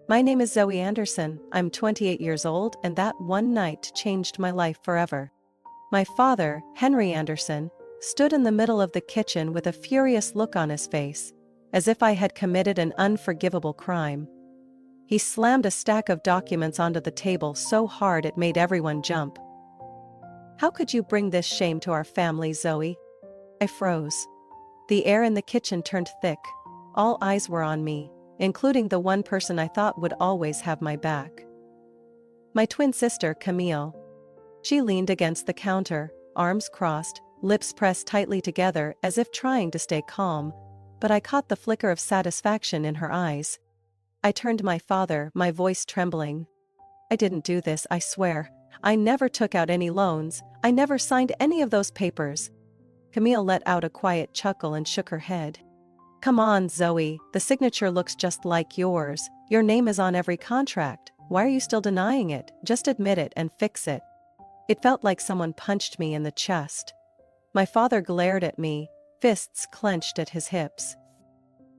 My name is Zoe Anderson, I'm 28 years old, and that one night changed my life forever. My father, Henry Anderson, stood in the middle of the kitchen with a furious look on his face, as if I had committed an unforgivable crime. He slammed a stack of documents onto the table so hard it made everyone jump. "How could you bring this shame to our family, Zoe?" I froze. The air in the kitchen turned thick. All eyes were on me, including the one person I thought would always have my back. My twin sister, Camille. She leaned against the counter, arms crossed, lips pressed tightly together as if trying to stay calm, but I caught the flicker of satisfaction in her eyes. I turned to my father, my voice trembling. "I didn't do this, I swear. I never took out any loans, I never signed any of those papers." Camille let out a quiet chuckle and shook her head. "Come on, Zoe, the signature looks just like yours. Your name is on every contract. Why are you still denying it? Just admit it and fix it." It felt like someone punched me in the chest. My father glared at me, fists clenched at his hips.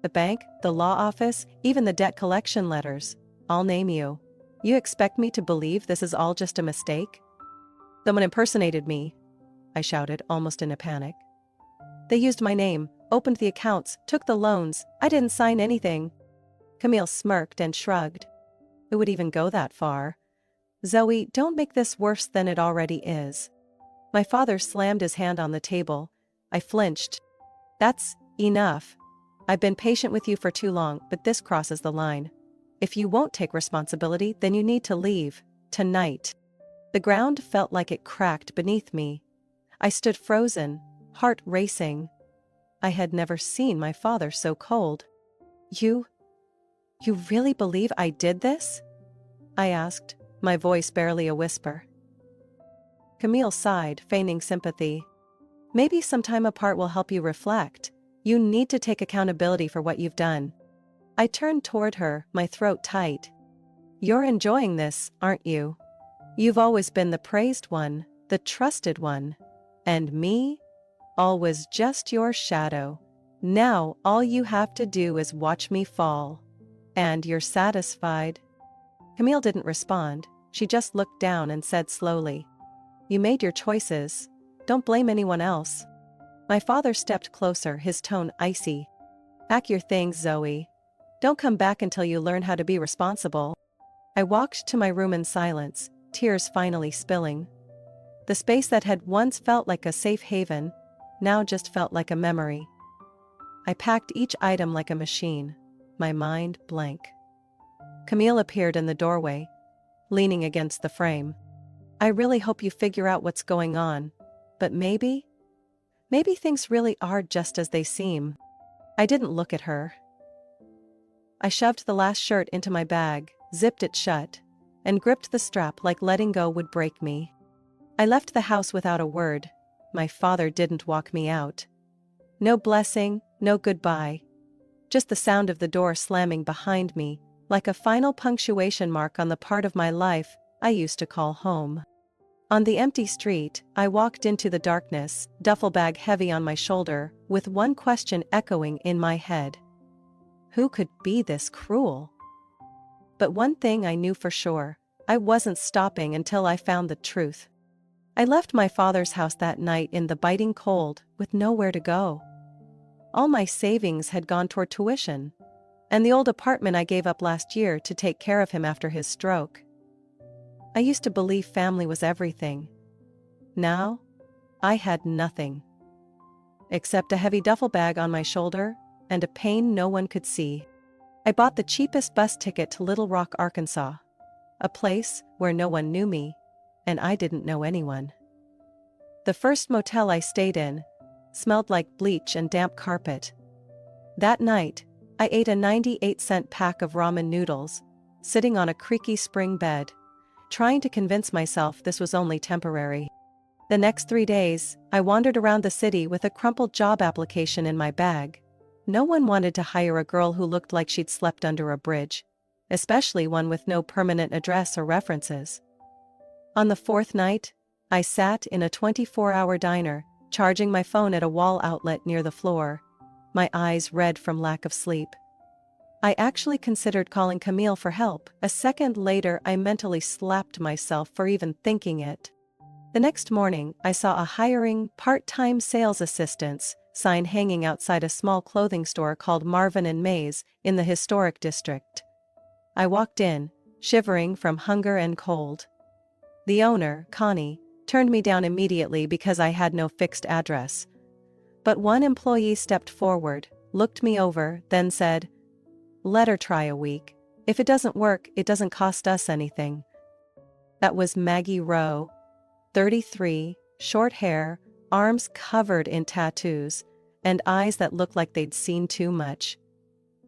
"The bank, the law office, even the debt collection letters. I'll name you. You expect me to believe this is all just a mistake?" "Someone impersonated me," I shouted, almost in a panic. "They used my name, opened the accounts, took the loans. I didn't sign anything." Camille smirked and shrugged. "It would even go that far. Zoe, don't make this worse than it already is." My father slammed his hand on the table. I flinched. "That's enough. I've been patient with you for too long, but this crosses the line. If you won't take responsibility, then you need to leave, tonight." The ground felt like it cracked beneath me. I stood frozen, heart racing. I had never seen my father so cold. You really believe I did this?" I asked, my voice barely a whisper. Camille sighed, feigning sympathy. "Maybe some time apart will help you reflect. You need to take accountability for what you've done." I turned toward her, my throat tight. "You're enjoying this, aren't you? You've always been the praised one, the trusted one. And me? All was just your shadow. Now all you have to do is watch me fall. And you're satisfied?" Camille didn't respond, she just looked down and said slowly, "You made your choices. Don't blame anyone else." My father stepped closer, his tone icy. "Pack your things, Zoe. Don't come back until you learn how to be responsible." I walked to my room in silence, tears finally spilling. The space that had once felt like a safe haven, now just felt like a memory. I packed each item like a machine, my mind blank. Camille appeared in the doorway, leaning against the frame. "I really hope you figure out what's going on, but maybe things really are just as they seem." I didn't look at her. I shoved the last shirt into my bag, zipped it shut, and gripped the strap like letting go would break me. I left the house without a word. My father didn't walk me out. No blessing, no goodbye. Just the sound of the door slamming behind me, like a final punctuation mark on the part of my life I used to call home. On the empty street, I walked into the darkness, duffel bag heavy on my shoulder, with one question echoing in my head. Who could be this cruel? But one thing I knew for sure, I wasn't stopping until I found the truth. I left my father's house that night in the biting cold, with nowhere to go. All my savings had gone toward tuition, and the old apartment I gave up last year to take care of him after his stroke. I used to believe family was everything. Now, I had nothing. Except a heavy duffel bag on my shoulder, and a pain no one could see. I bought the cheapest bus ticket to Little Rock, Arkansas. A place where no one knew me, and I didn't know anyone. The first motel I stayed in smelled like bleach and damp carpet. That night, I ate a 98-cent pack of ramen noodles, sitting on a creaky spring bed, trying to convince myself this was only temporary. The next 3 days, I wandered around the city with a crumpled job application in my bag. No one wanted to hire a girl who looked like she'd slept under a bridge, especially one with no permanent address or references. On the 4th night, I sat in a 24-hour diner, charging my phone at a wall outlet near the floor, my eyes red from lack of sleep. I actually considered calling Camille for help. A second later, I mentally slapped myself for even thinking it. The next morning, I saw a hiring part-time sales assistants sign hanging outside a small clothing store called Marvin and Mays in the historic district. I walked in, shivering from hunger and cold. The owner, Connie, turned me down immediately because I had no fixed address. But one employee stepped forward, looked me over, then said, "Let her try a week. If it doesn't work, it doesn't cost us anything." That was Maggie Rowe, 33, short hair, arms covered in tattoos, and eyes that looked like they'd seen too much.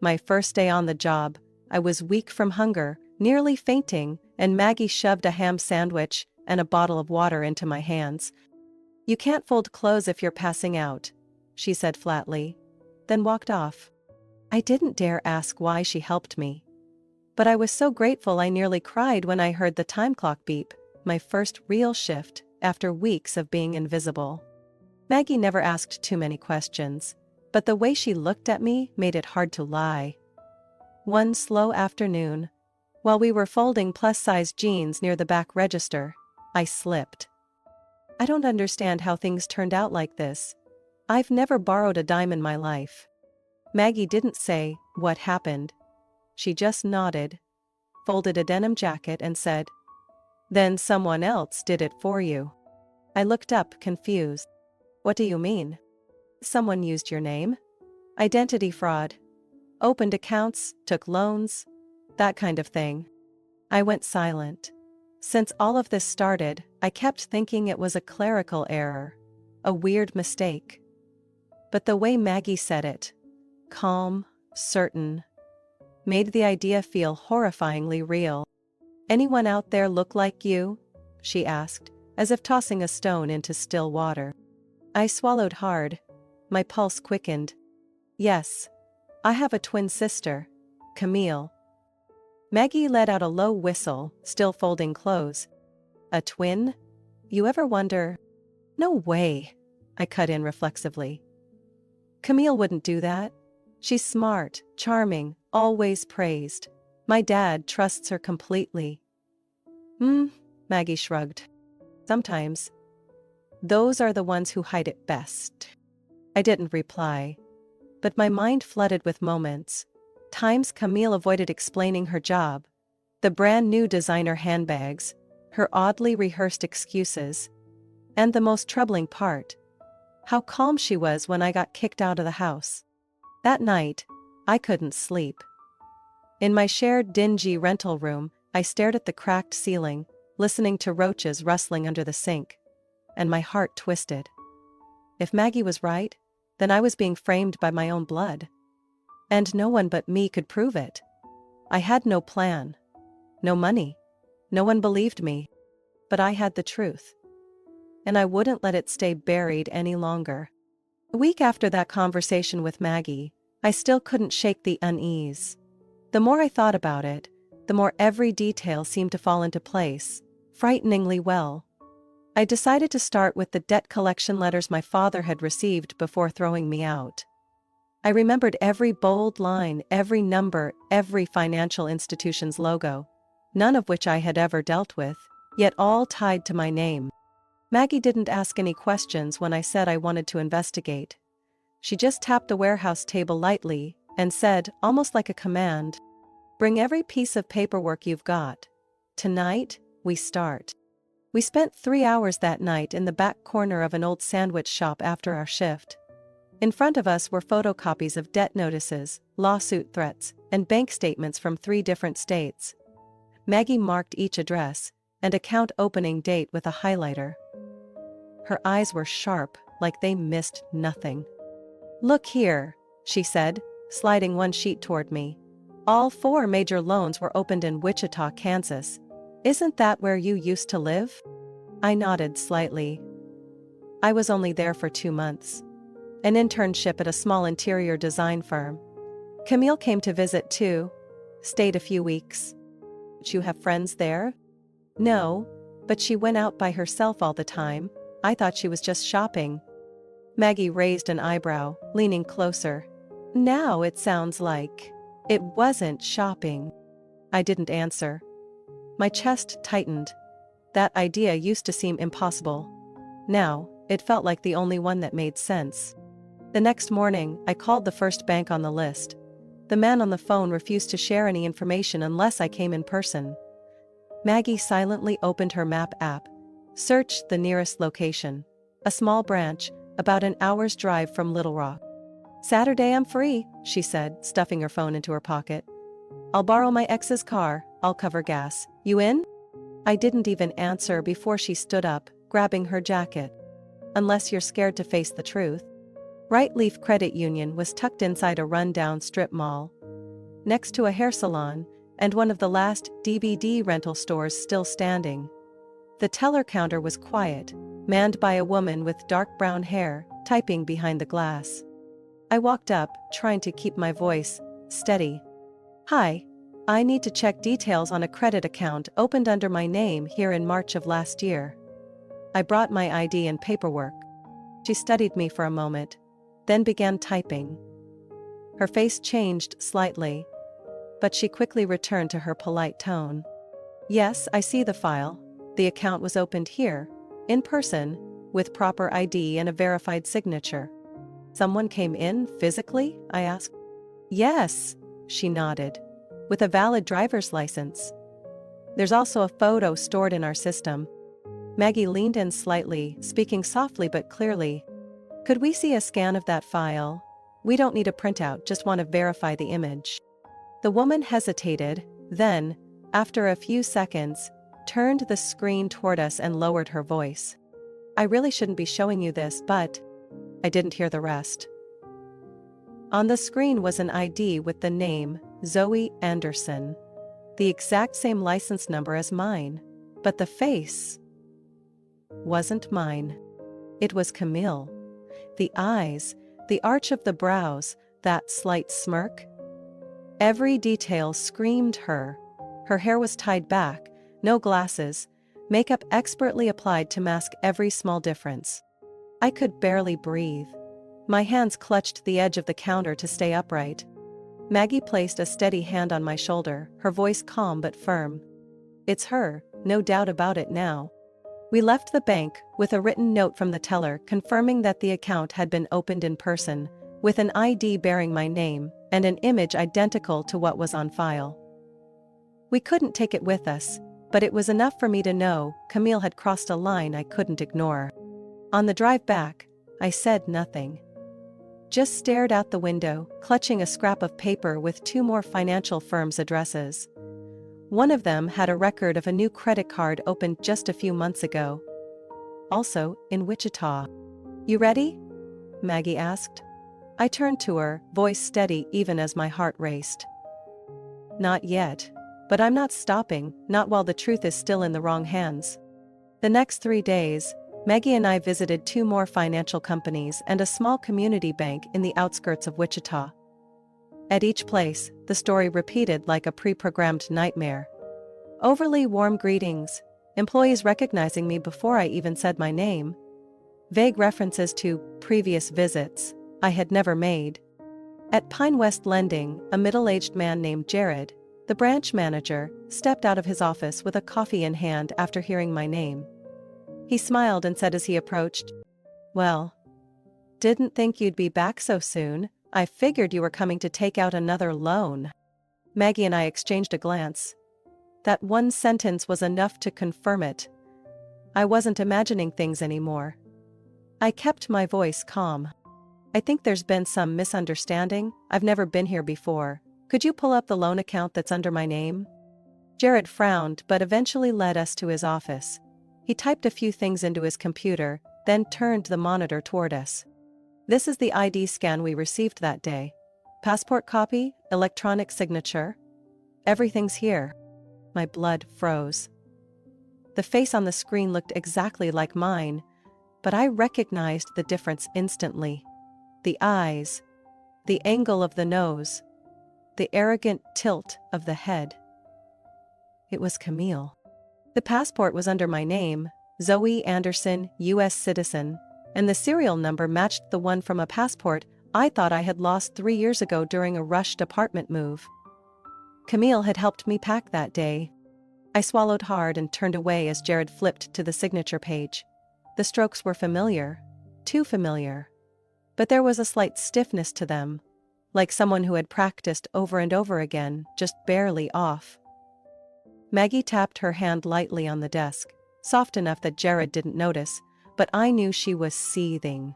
My first day on the job, I was weak from hunger, nearly fainting, and Maggie shoved a ham sandwich and a bottle of water into my hands. "You can't fold clothes if you're passing out," she said flatly, then walked off. I didn't dare ask why she helped me. But I was so grateful I nearly cried when I heard the time clock beep, my first real shift after weeks of being invisible. Maggie never asked too many questions, but the way she looked at me made it hard to lie. One slow afternoon, while we were folding plus-size jeans near the back register, I slipped. I don't understand how things turned out like this. I've never borrowed a dime in my life. Maggie didn't say, "What happened?" She just nodded, folded a denim jacket and said, "Then someone else did it for you." I looked up, confused. "What do you mean?" "Someone used your name? Identity fraud. Opened accounts, took loans, that kind of thing." I went silent. Since all of this started, I kept thinking it was a clerical error, a weird mistake. But the way Maggie said it, calm, certain, made the idea feel horrifyingly real. "Anyone out there look like you?" she asked, as if tossing a stone into still water. I swallowed hard. My pulse quickened. "Yes. I have a twin sister, Camille." Maggie let out a low whistle, still folding clothes. "A twin? You ever wonder?" "No way," I cut in reflexively. "Camille wouldn't do that. She's smart, charming, always praised. My dad trusts her completely." Maggie shrugged. "Sometimes. Those are the ones who hide it best." I didn't reply. But my mind flooded with moments. Times Camille avoided explaining her job. The brand new designer handbags. Her oddly rehearsed excuses. And the most troubling part. How calm she was when I got kicked out of the house. That night, I couldn't sleep. In my shared dingy rental room, I stared at the cracked ceiling, listening to roaches rustling under the sink. And my heart twisted. If Maggie was right, then I was being framed by my own blood. And no one but me could prove it. I had no plan. No money. No one believed me. But I had the truth. And I wouldn't let it stay buried any longer. A week after that conversation with Maggie, I still couldn't shake the unease. The more I thought about it, the more every detail seemed to fall into place, frighteningly well. I decided to start with the debt collection letters my father had received before throwing me out. I remembered every bold line, every number, every financial institution's logo, none of which I had ever dealt with, yet all tied to my name. Maggie didn't ask any questions when I said I wanted to investigate. She just tapped the warehouse table lightly and said, almost like a command, "Bring every piece of paperwork you've got. Tonight, we start." We spent 3 hours that night in the back corner of an old sandwich shop after our shift. In front of us were photocopies of debt notices, lawsuit threats, and bank statements from 3 different states. Maggie marked each address and account opening date with a highlighter. Her eyes were sharp, like they missed nothing. "Look here," she said, sliding one sheet toward me. "All 4 major loans were opened in Wichita, Kansas. Isn't that where you used to live?" I nodded slightly. I was only there for 2 months. An internship at a small interior design firm. Camille came to visit too. Stayed a few weeks. "Did you have friends there?" "No, but she went out by herself all the time. I thought she was just shopping." Maggie raised an eyebrow, leaning closer. "Now it sounds like..." It wasn't shopping. I didn't answer. My chest tightened. That idea used to seem impossible. Now, it felt like the only one that made sense. The next morning, I called the first bank on the list. The man on the phone refused to share any information unless I came in person. Maggie silently opened her map app, searched the nearest location. A small branch, about an hour's drive from Little Rock. "Saturday I'm free," she said, stuffing her phone into her pocket. "I'll borrow my ex's car, I'll cover gas. You in?" I didn't even answer before she stood up, grabbing her jacket. "Unless you're scared to face the truth." Right Leaf Credit Union was tucked inside a run-down strip mall, next to a hair salon, and one of the last DVD rental stores still standing. The teller counter was quiet, manned by a woman with dark brown hair, typing behind the glass. I walked up, trying to keep my voice steady. "Hi. I need to check details on a credit account opened under my name here in March of last year." I brought my ID and paperwork. She studied me for a moment, then began typing. Her face changed slightly, but she quickly returned to her polite tone. "Yes, I see the file. The account was opened here, in person, with proper ID and a verified signature." "Someone came in, physically?" I asked. "Yes," she nodded. "With a valid driver's license. There's also a photo stored in our system." Maggie leaned in slightly, speaking softly but clearly. "Could we see a scan of that file? We don't need a printout, just want to verify the image." The woman hesitated, then, after a few seconds, turned the screen toward us and lowered her voice. "I really shouldn't be showing you this, but..." I didn't hear the rest. On the screen was an ID with the name, Zoe Anderson. The exact same license number as mine. But the face wasn't mine. It was Camille. The eyes, the arch of the brows, that slight smirk. Every detail screamed her. Her hair was tied back, no glasses, makeup expertly applied to mask every small difference. I could barely breathe. My hands clutched the edge of the counter to stay upright. Maggie placed a steady hand on my shoulder, her voice calm but firm. "It's her, no doubt about it now." We left the bank with a written note from the teller confirming that the account had been opened in person, with an ID bearing my name, and an image identical to what was on file. We couldn't take it with us, but it was enough for me to know Camille had crossed a line I couldn't ignore. On the drive back, I said nothing. Just stared out the window, clutching a scrap of paper with 2 more financial firms' addresses. One of them had a record of a new credit card opened just a few months ago. Also, in Wichita. "You ready?" Maggie asked. I turned to her, voice steady even as my heart raced. "Not yet. But I'm not stopping, not while the truth is still in the wrong hands." The next 3 days, Maggie and I visited 2 more financial companies and a small community bank in the outskirts of Wichita. At each place, the story repeated like a pre-programmed nightmare. Overly warm greetings, employees recognizing me before I even said my name. Vague references to previous visits I had never made. At Pine West Lending, a middle-aged man named Jared, the branch manager, stepped out of his office with a coffee in hand after hearing my name. He smiled and said as he approached, "Well, didn't think you'd be back so soon. I figured you were coming to take out another loan." Maggie and I exchanged a glance. That one sentence was enough to confirm it. I wasn't imagining things anymore. I kept my voice calm. "I think there's been some misunderstanding. I've never been here before. Could you pull up the loan account that's under my name?" Jared frowned but eventually led us to his office. He typed a few things into his computer, then turned the monitor toward us. "This is the ID scan we received that day. Passport copy, electronic signature. Everything's here." My blood froze. The face on the screen looked exactly like mine, but I recognized the difference instantly. The eyes, the angle of the nose, the arrogant tilt of the head. It was Camille. The passport was under my name, Zoe Anderson, U.S. citizen, and the serial number matched the one from a passport I thought I had lost 3 years ago during a rushed apartment move. Camille had helped me pack that day. I swallowed hard and turned away as Jared flipped to the signature page. The strokes were familiar. Too familiar. But there was a slight stiffness to them, like someone who had practiced over and over again, just barely off. Maggie tapped her hand lightly on the desk, soft enough that Jared didn't notice, but I knew she was seething.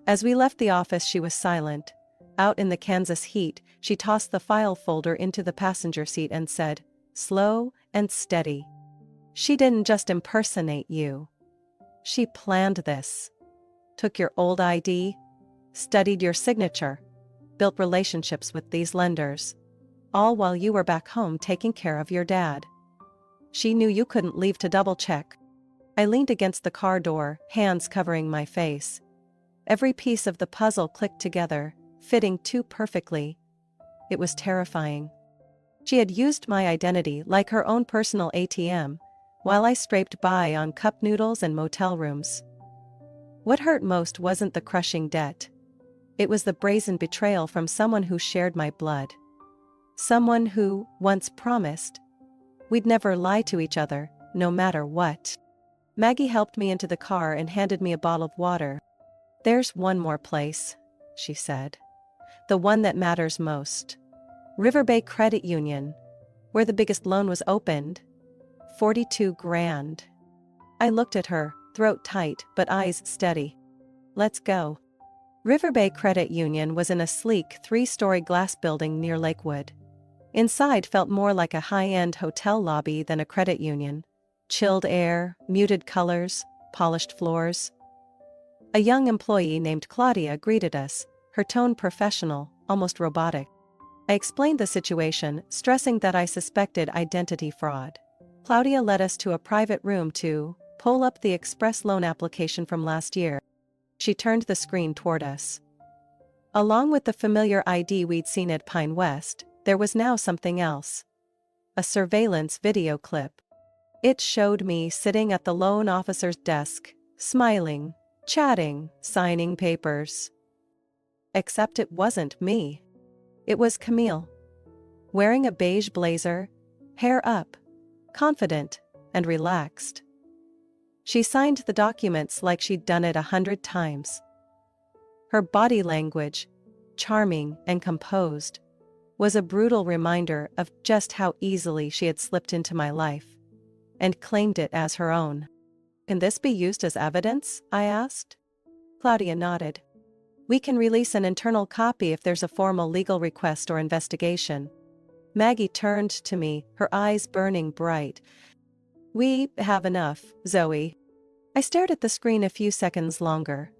As we left the office, she was silent. Out in the Kansas heat, she tossed the file folder into the passenger seat and said, slow and steady. She didn't just impersonate you. She planned this. Took your old ID, studied your signature, built relationships with these lenders. All while you were back home taking care of your dad. She knew you couldn't leave to double-check. I leaned against the car door, hands covering my face. Every piece of the puzzle clicked together, fitting too perfectly. It was terrifying. She had used my identity like her own personal ATM, while I scraped by on cup noodles and motel rooms. What hurt most wasn't the crushing debt. It was the brazen betrayal from someone who shared my blood. Someone who, once promised, we'd never lie to each other, no matter what. Maggie helped me into the car and handed me a bottle of water. There's one more place, she said. The one that matters most. River Bay Credit Union, where the biggest loan was opened. 42 grand. I looked at her, throat tight but eyes steady. Let's go. River Bay Credit Union was in a sleek 3-story glass building near Lakewood. Inside felt more like a high-end hotel lobby than a credit union. Chilled air, muted colors, polished floors. A young employee named Claudia greeted us, her tone professional, almost robotic. I explained the situation, stressing that I suspected identity fraud. Claudia led us to a private room to pull up the express loan application from last year. She turned the screen toward us. Along with the familiar ID we'd seen at Pine West, there was now something else. A surveillance video clip. It showed me sitting at the loan officer's desk, smiling, chatting, signing papers. Except it wasn't me. It was Camille. Wearing a beige blazer, hair up, confident, and relaxed. She signed the documents like she'd done it 100 times. Her body language, charming and composed, was a brutal reminder of just how easily she had slipped into my life, and claimed it as her own. Can this be used as evidence? I asked. Claudia nodded. We can release an internal copy if there's a formal legal request or investigation. Maggie turned to me, her eyes burning bright. We have enough, Zoe. I stared at the screen a few seconds longer.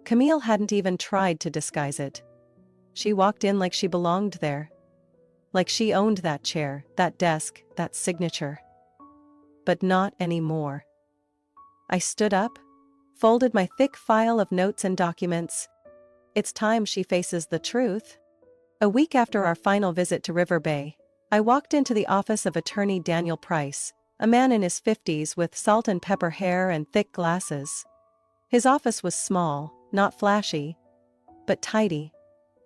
Camille hadn't even tried to disguise it. She walked in like she belonged there. Like she owned that chair, that desk, that signature. But not anymore. I stood up, folded my thick file of notes and documents. It's time she faces the truth. A week after our final visit to River Bay, I walked into the office of attorney Daniel Price, a man in his 50s with salt and pepper hair and thick glasses. His office was small, not flashy, but tidy,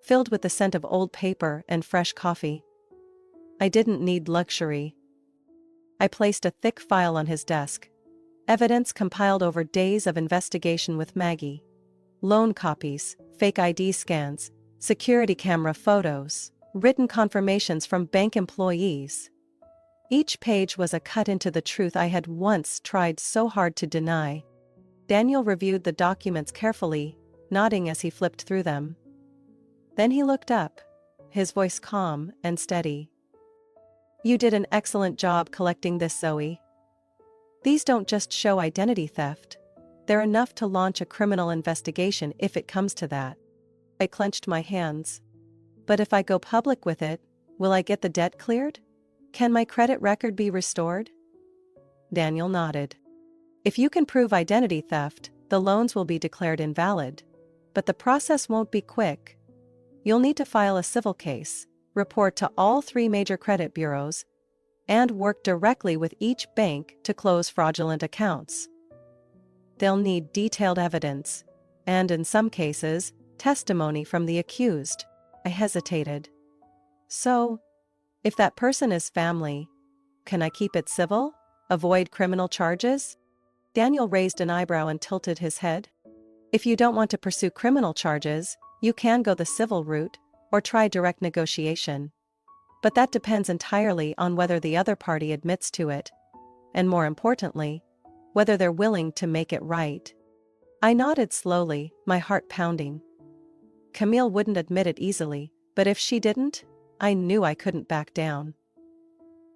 filled with the scent of old paper and fresh coffee. I didn't need luxury. I placed a thick file on his desk. Evidence compiled over days of investigation with Maggie. Loan copies, fake ID scans, security camera photos, written confirmations from bank employees. Each page was a cut into the truth I had once tried so hard to deny. Daniel reviewed the documents carefully, nodding as he flipped through them. Then he looked up, his voice calm and steady. You did an excellent job collecting this, Zoe. These don't just show identity theft. They're enough to launch a criminal investigation if it comes to that. I clenched my hands. But if I go public with it, will I get the debt cleared? Can my credit record be restored? Daniel nodded. If you can prove identity theft, the loans will be declared invalid. But the process won't be quick. You'll need to file a civil case, report to all 3 major credit bureaus, and work directly with each bank to close fraudulent accounts. They'll need detailed evidence, and in some cases, testimony from the accused. I hesitated. So, If that person is family, can I keep it civil? Avoid criminal charges? Daniel raised an eyebrow and tilted his head. If you don't want to pursue criminal charges, you can go the civil route, or try direct negotiation. But that depends entirely on whether the other party admits to it, and more importantly, whether they're willing to make it right. I nodded slowly, my heart pounding. Camille wouldn't admit it easily, but if she didn't, I knew I couldn't back down.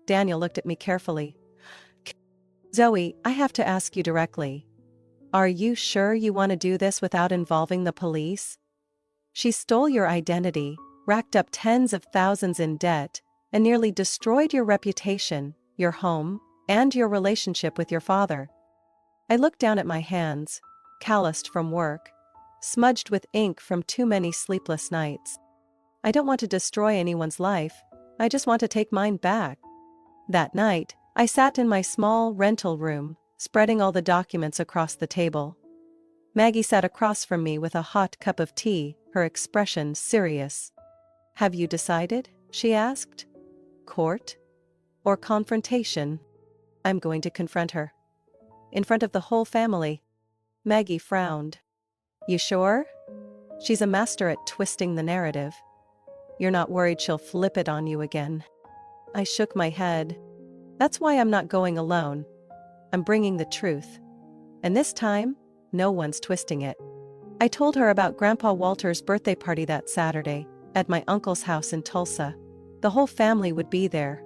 Daniel looked at me carefully. Zoe, I have to ask you directly. Are you sure you want to do this without involving the police? She stole your identity, racked up tens of thousands in debt, and nearly destroyed your reputation, your home, and your relationship with your father. I looked down at my hands, calloused from work, smudged with ink from too many sleepless nights. I don't want to destroy anyone's life, I just want to take mine back. That night, I sat in my small rental room, spreading all the documents across the table. Maggie sat across from me with a hot cup of tea, her expression serious. Have you decided? She asked. Court? Or confrontation? I'm going to confront her. In front of the whole family. Maggie frowned. You sure? She's a master at twisting the narrative. You're not worried she'll flip it on you again? I shook my head. That's why I'm not going alone. I'm bringing the truth. And this time, no one's twisting it. I told her about Grandpa Walter's birthday party that Saturday, at my uncle's house in Tulsa. The whole family would be there,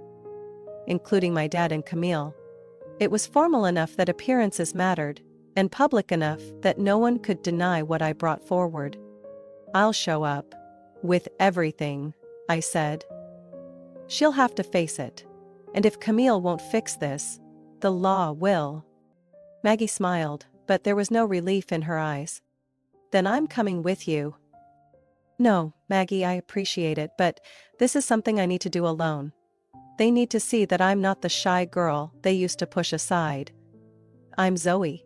including my dad and Camille. It was formal enough that appearances mattered, and public enough that no one could deny what I brought forward. I'll show up. With everything, I said. She'll have to face it. And if Camille won't fix this, the law will. Maggie smiled, but there was no relief in her eyes. Then I'm coming with you. No, Maggie, I appreciate it, but this is something I need to do alone. They need to see that I'm not the shy girl they used to push aside. I'm Zoe.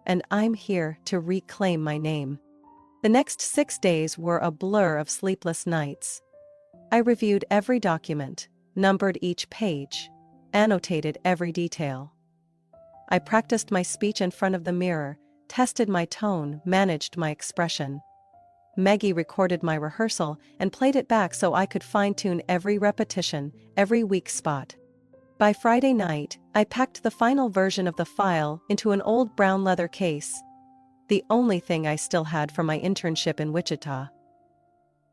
And I'm here to reclaim my name. The next 6 days were a blur of sleepless nights. I reviewed every document, numbered each page, annotated every detail. I practiced my speech in front of the mirror, tested my tone, managed my expression. Maggie recorded my rehearsal and played it back so I could fine-tune every repetition, every weak spot. By Friday night, I packed the final version of the file into an old brown leather case, the only thing I still had from my internship in Wichita.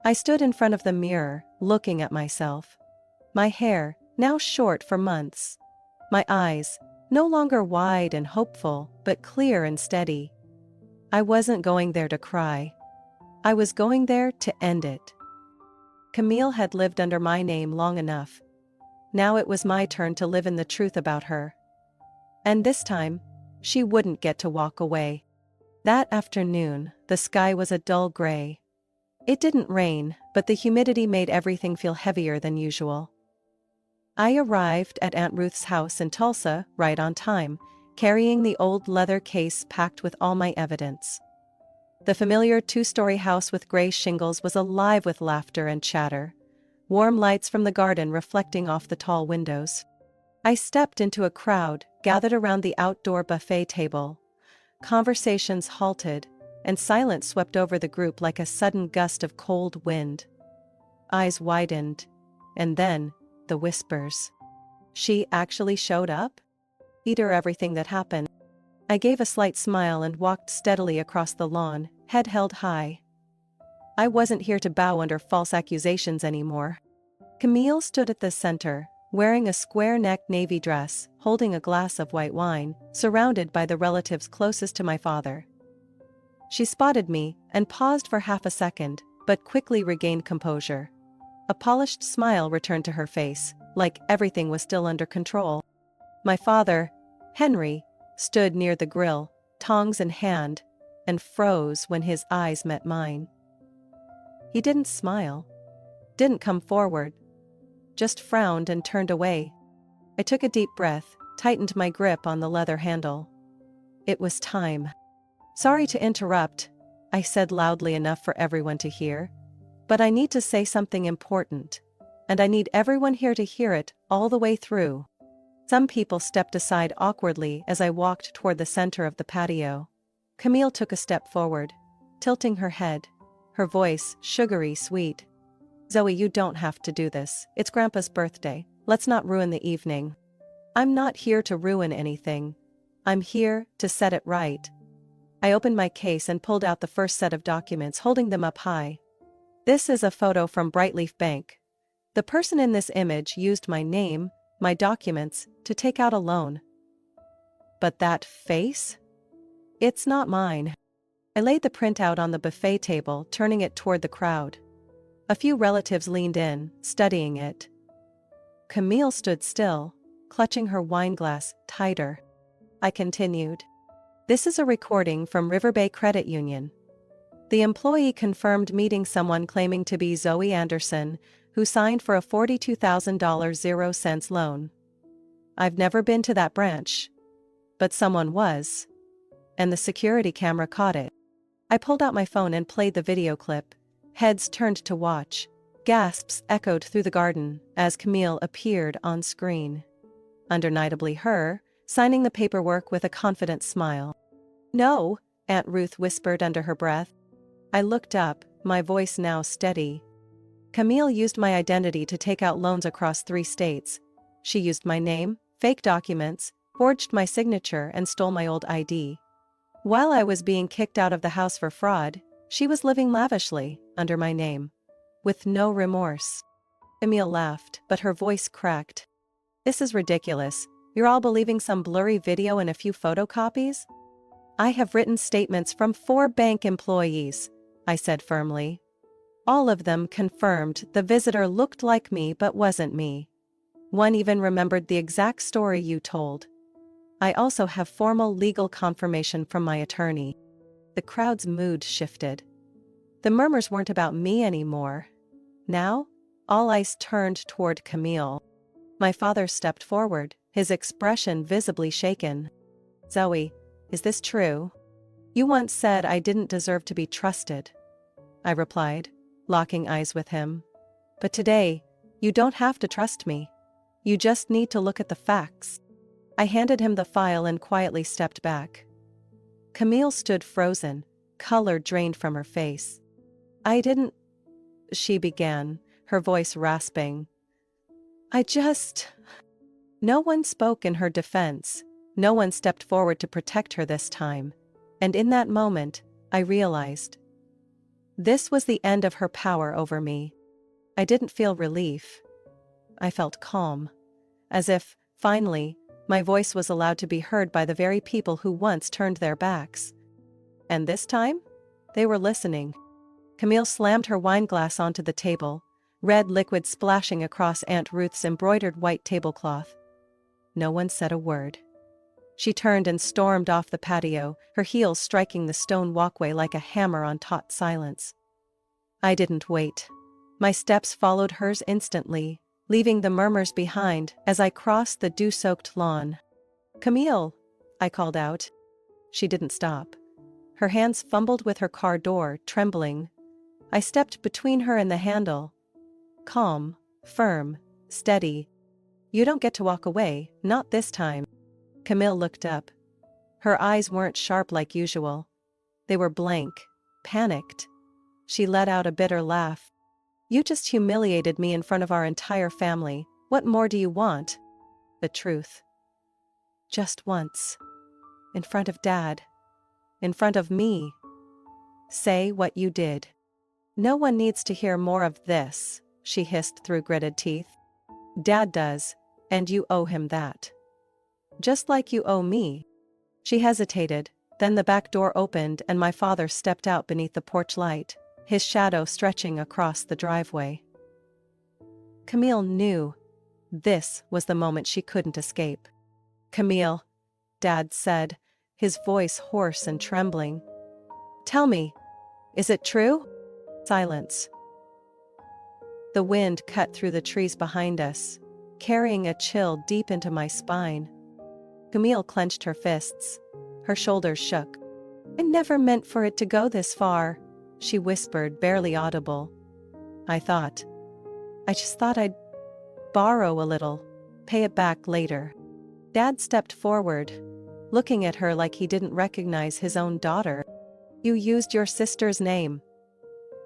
I stood in front of the mirror, looking at myself. My hair, now short for months. My eyes, no longer wide and hopeful, but clear and steady. I wasn't going there to cry. I was going there to end it. Camille had lived under my name long enough. Now it was my turn to live in the truth about her. And this time, she wouldn't get to walk away. That afternoon, the sky was a dull gray. It didn't rain, but the humidity made everything feel heavier than usual. I arrived at Aunt Ruth's house in Tulsa right on time, carrying the old leather case packed with all my evidence. The familiar 2-story house with gray shingles was alive with laughter and chatter, warm lights from the garden reflecting off the tall windows. I stepped into a crowd gathered around the outdoor buffet table. Conversations halted, and silence swept over the group like a sudden gust of cold wind. Eyes widened, and then, the whispers. She actually showed up? Either everything that happened. I gave a slight smile and walked steadily across the lawn, head held high. I wasn't here to bow under false accusations anymore. Camille stood at the center, wearing a square-necked navy dress, holding a glass of white wine, surrounded by the relatives closest to my father. She spotted me and paused for half a second, but quickly regained composure. A polished smile returned to her face, like everything was still under control. My father, Henry, stood near the grill, tongs in hand, and froze when his eyes met mine. He didn't smile, didn't come forward, just frowned and turned away. I took a deep breath, tightened my grip on the leather handle. It was time. Sorry to interrupt, I said loudly enough for everyone to hear, but I need to say something important. and I need everyone here to hear it all the way through. Some people stepped aside awkwardly as I walked toward the center of the patio. Camille took a step forward, tilting her head, her voice sugary sweet. "Zoe, you don't have to do this. It's Grandpa's birthday. Let's not ruin the evening." "I'm not here to ruin anything. I'm here to set it right." I opened my case and pulled out the first set of documents, holding them up high. "This is a photo from Brightleaf Bank. The person in this image used my name, my documents, to take out a loan." "But that face? It's not mine." I laid the printout on the buffet table, turning it toward the crowd. A few relatives leaned in, studying it. Camille stood still, clutching her wineglass tighter. I continued. "This is a recording from River Bay Credit Union. The employee confirmed meeting someone claiming to be Zoe Anderson, who signed for a $42,000 0 cents loan. I've never been to that branch. But someone was. And the security camera caught it." I pulled out my phone and played the video clip. Heads turned to watch. Gasps echoed through the garden as Camille appeared on screen. Undeniably her, signing the paperwork with a confident smile. "No," Aunt Ruth whispered under her breath. I looked up, my voice now steady. "Camille used my identity to take out loans across 3 states. She used my name, fake documents, forged my signature and stole my old ID. While I was being kicked out of the house for fraud, she was living lavishly, under my name. With no remorse." Camille laughed, but her voice cracked. "This is ridiculous. You're all believing some blurry video and a few photocopies?" "I have written statements from 4 bank employees," I said firmly. "All of them confirmed the visitor looked like me but wasn't me. One even remembered the exact story you told. I also have formal legal confirmation from my attorney." The crowd's mood shifted. The murmurs weren't about me anymore. Now, all eyes turned toward Camille. My father stepped forward, his expression visibly shaken. "Zoe, is this true? You once said I didn't deserve to be trusted." I replied, locking eyes with him. "But today, you don't have to trust me. You just need to look at the facts." I handed him the file and quietly stepped back. Camille stood frozen, color drained from her face. "I didn't," she began, her voice rasping. "I just..." No one spoke in her defense. No one stepped forward to protect her this time. And in that moment, I realized. This was the end of her power over me. I didn't feel relief. I felt calm. As if, finally, my voice was allowed to be heard by the very people who once turned their backs. And this time, they were listening. Camille slammed her wineglass onto the table, red liquid splashing across Aunt Ruth's embroidered white tablecloth. No one said a word. She turned and stormed off the patio, her heels striking the stone walkway like a hammer on taut silence. I didn't wait. My steps followed hers instantly, leaving the murmurs behind as I crossed the dew-soaked lawn. "Camille!" I called out. She didn't stop. Her hands fumbled with her car door, trembling. I stepped between her and the handle. Calm, firm, steady. "You don't get to walk away, not this time." Camille looked up. Her eyes weren't sharp like usual. They were blank, panicked. She let out a bitter laugh. "You just humiliated me in front of our entire family. What more do you want?" "The truth." "Just once. In front of Dad. In front of me. Say what you did." "No one needs to hear more of this," she hissed through gritted teeth. "Dad does, and you owe him that. Just like you owe me." She hesitated, then the back door opened and my father stepped out beneath the porch light, his shadow stretching across the driveway. Camille knew. This was the moment she couldn't escape. "Camille," Dad said, his voice hoarse and trembling. "Tell me, is it true?" Silence. The wind cut through the trees behind us, carrying a chill deep into my spine. Camille clenched her fists. Her shoulders shook. "I never meant for it to go this far," she whispered, barely audible. I just thought I'd Borrow a little. Pay it back later. Dad stepped forward, looking at her like he didn't recognize his own daughter. You used your sister's name.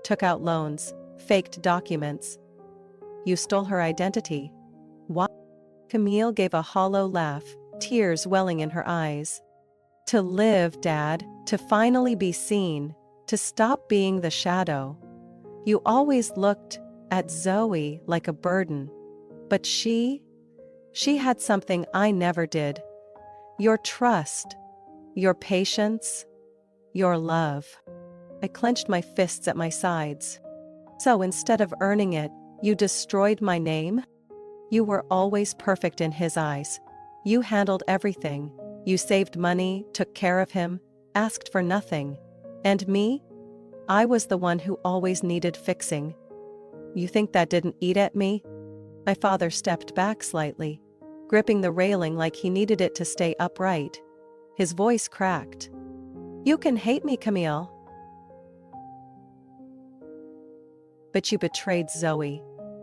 Took out loans, faked documents. You stole her identity. What? Camille gave a hollow laugh, tears welling in her eyes. To live, Dad, to finally be seen, to stop being the shadow. You always looked at Zoe like a burden. But she had something I never did. Your trust, your patience, your love. I clenched my fists at my sides. So instead of earning it, you destroyed my name? You were always perfect in his eyes. You handled everything. You saved money, took care of him, asked for nothing. And me? I was the one who always needed fixing. You think that didn't eat at me? My father stepped back slightly, gripping the railing like he needed it to stay upright. His voice cracked. You can hate me, Camille. But you betrayed Zoe.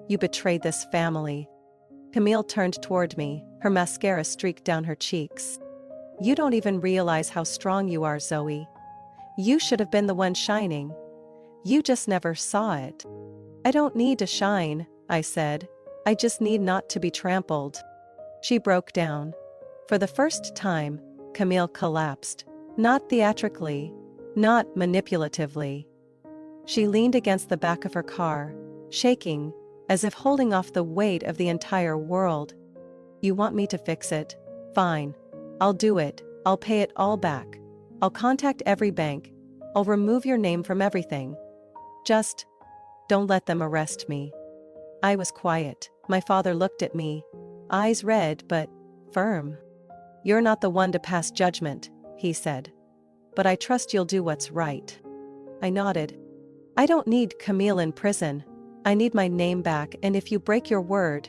You betrayed this family. Camille turned toward me, her mascara streaked down her cheeks. You don't even realize how strong you are, Zoe. You should have been the one shining. You just never saw it. I don't need to shine, I said. I just need not to be trampled. She broke down. For the first time, Camille collapsed. Not theatrically, not manipulatively. She leaned against the back of her car, shaking, as if holding off the weight of the entire world. You want me to fix it? Fine. I'll do it. I'll pay it all back. I'll contact every bank. I'll remove your name from everything. Just don't let them arrest me. I was quiet. My father looked at me, eyes red but firm. You're not the one to pass judgment, he said. But I trust you'll do what's right. I nodded. I don't need Camille in prison. I need my name back, and if you break your word.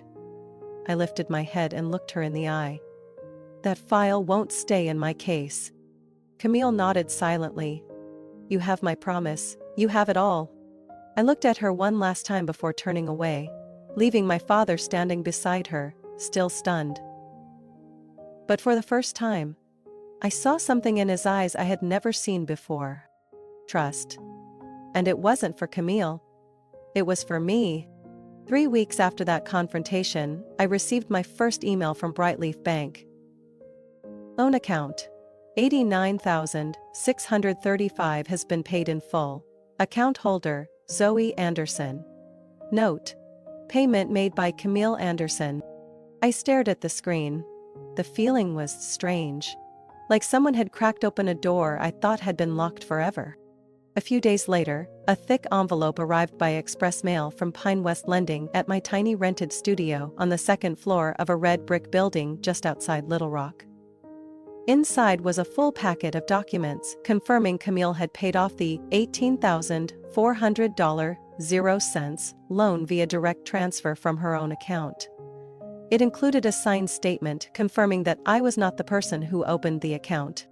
I lifted my head and looked her in the eye. That file won't stay in my case. Camille nodded silently. You have my promise. You have it all. I looked at her one last time before turning away, leaving my father standing beside her, still stunned. But for the first time, I saw something in his eyes I had never seen before. Trust. And it wasn't for Camille. It was for me. 3 weeks after that confrontation, I received my first email from Brightleaf Bank. Loan account. $89,635 has been paid in full. Account holder, Zoe Anderson. Note. Payment made by Camille Anderson. I stared at the screen. The feeling was strange. Like someone had cracked open a door I thought had been locked forever. A few days later, a thick envelope arrived by express mail from Pine West Lending at my tiny rented studio on the second floor of a red brick building just outside Little Rock. Inside was a full packet of documents confirming Camille had paid off the $18,400.00 loan via direct transfer from her own account. It included a signed statement confirming that I was not the person who opened the account.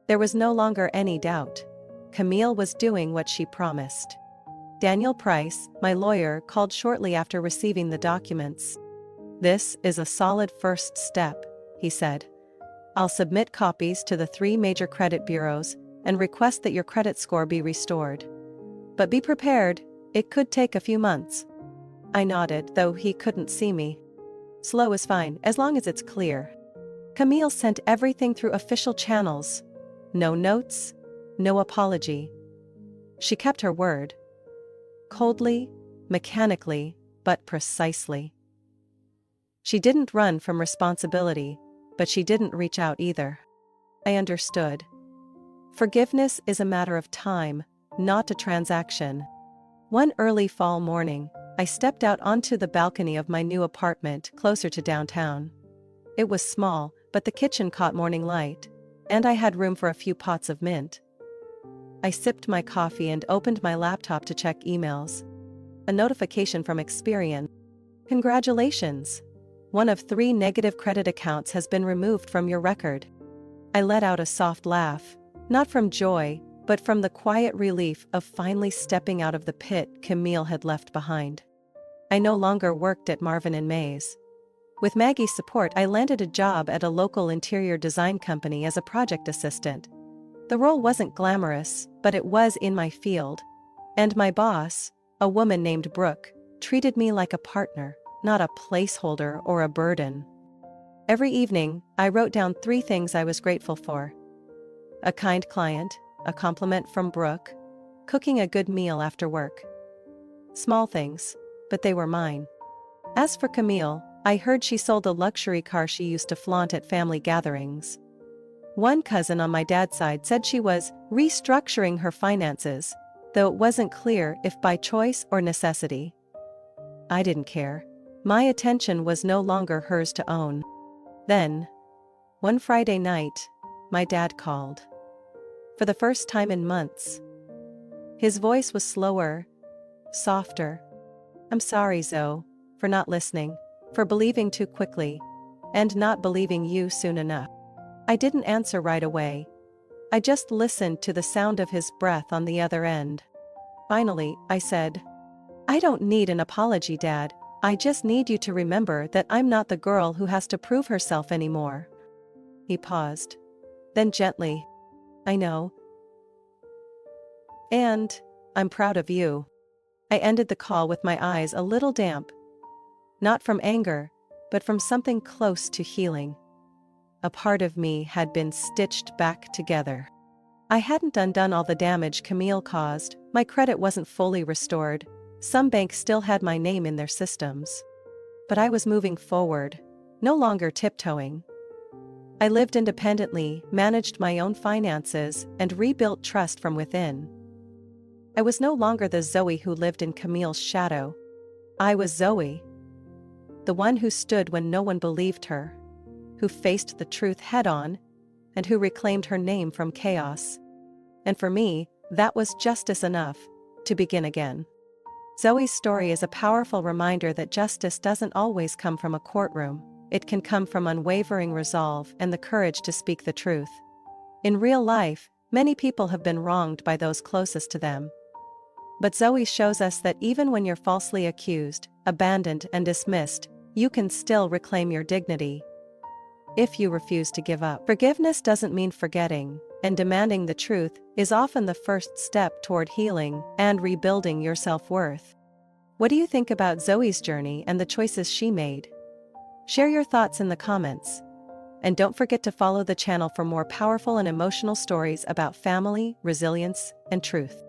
There was no longer any doubt. Camille was doing what she promised. Daniel Price, my lawyer, called shortly after receiving the documents. This is a solid first step, he said. I'll submit copies to the 3 major credit bureaus and request that your credit score be restored. But be prepared, it could take a few months. I nodded, though he couldn't see me. Slow is fine, as long as it's clear. Camille sent everything through official channels. No notes, no apology. She kept her word. Coldly, mechanically, but precisely. She didn't run from responsibility, but she didn't reach out either. I understood. Forgiveness is a matter of time, not a transaction. One early fall morning, I stepped out onto the balcony of my new apartment closer to downtown. It was small, but the kitchen caught morning light, and I had room for a few pots of mint. I sipped my coffee and opened my laptop to check emails. A notification from Experian. Congratulations! One of 3 negative credit accounts has been removed from your record. I let out a soft laugh, not from joy, but from the quiet relief of finally stepping out of the pit Camille had left behind. I no longer worked at Marvin and Mays. With Maggie's support, I landed a job at a local interior design company as a project assistant. The role wasn't glamorous, but it was in my field. And my boss, a woman named Brooke, treated me like a partner, not a placeholder or a burden. Every evening, I wrote down 3 things I was grateful for: a kind client, a compliment from Brooke, cooking a good meal after work. Small things, but they were mine. As for Camille, I heard she sold a luxury car she used to flaunt at family gatherings. One cousin on my dad's side said she was restructuring her finances, though it wasn't clear if by choice or necessity. I didn't care. My attention was no longer hers to own. Then, one Friday night, my dad called. For the first time in months. His voice was slower, softer. "I'm sorry, Zoe, for not listening, for believing too quickly, and not believing you soon enough." I didn't answer right away. I just listened to the sound of his breath on the other end. Finally, I said, "I don't need an apology, Dad. I just need you to remember that I'm not the girl who has to prove herself anymore." He paused. Then gently, "I know. And I'm proud of you." I ended the call with my eyes a little damp. Not from anger, but from something close to healing. A part of me had been stitched back together. I hadn't undone all the damage Camille caused. My credit wasn't fully restored. Some banks still had my name in their systems. But I was moving forward, no longer tiptoeing. I lived independently, managed my own finances, and rebuilt trust from within. I was no longer the Zoe who lived in Camille's shadow. I was Zoe. The one who stood when no one believed her, who faced the truth head-on, and who reclaimed her name from chaos. And for me, that was justice enough to begin again. Zoe's story is a powerful reminder that justice doesn't always come from a courtroom. It can come from unwavering resolve and the courage to speak the truth. In real life, many people have been wronged by those closest to them. But Zoe shows us that even when you're falsely accused, abandoned, and dismissed, you can still reclaim your dignity. If you refuse to give up. Forgiveness doesn't mean forgetting, and demanding the truth is often the first step toward healing and rebuilding your self-worth. What do you think about Zoe's journey and the choices she made? Share your thoughts in the comments. And don't forget to follow the channel for more powerful and emotional stories about family, resilience, and truth.